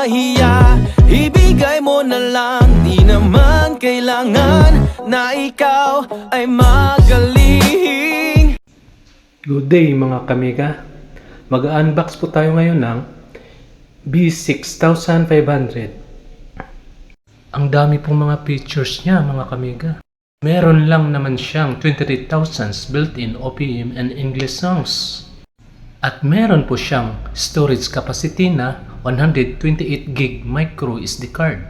mahiya, ibigay mo na lang. Di naman kailangan na ikaw ay magaling. Good day mga kamiga. Mag-unbox po tayo ngayon ng B6500. Ang dami pong mga features niya mga kamiga. Meron lang naman siyang 23,000 built-in OPM and English songs. At meron po siyang storage capacity na 128GB micro SD card.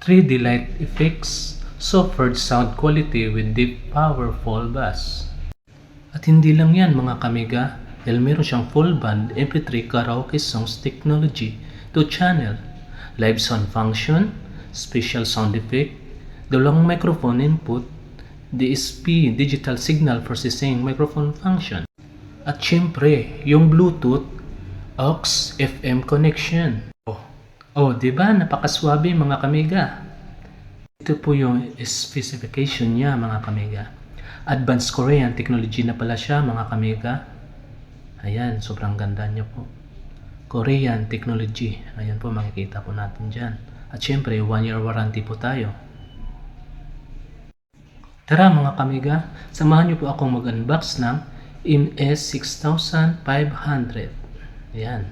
3D light effects, soft sound quality with deep powerful bass. At hindi lang yan mga kamiga, dahil meron siyang full band MP3 karaoke songs technology, 2 channel, live sound function, special sound effect, dalawang microphone input, DSP digital signal processing microphone function. At syempre, yung Bluetooth, aux, FM connection. Diba? Napakaswabe mga kamiga. Ito po yung specification niya mga kamiga. Advanced Korean technology na pala siya mga kamiga. Ayan, sobrang ganda niya po. Korean technology. Ayan po, makikita po natin dyan. At syempre, 1-year warranty po tayo. Tara mga kamiga, samahan niyo po akong mag-unbox ng MS6500. Ayan.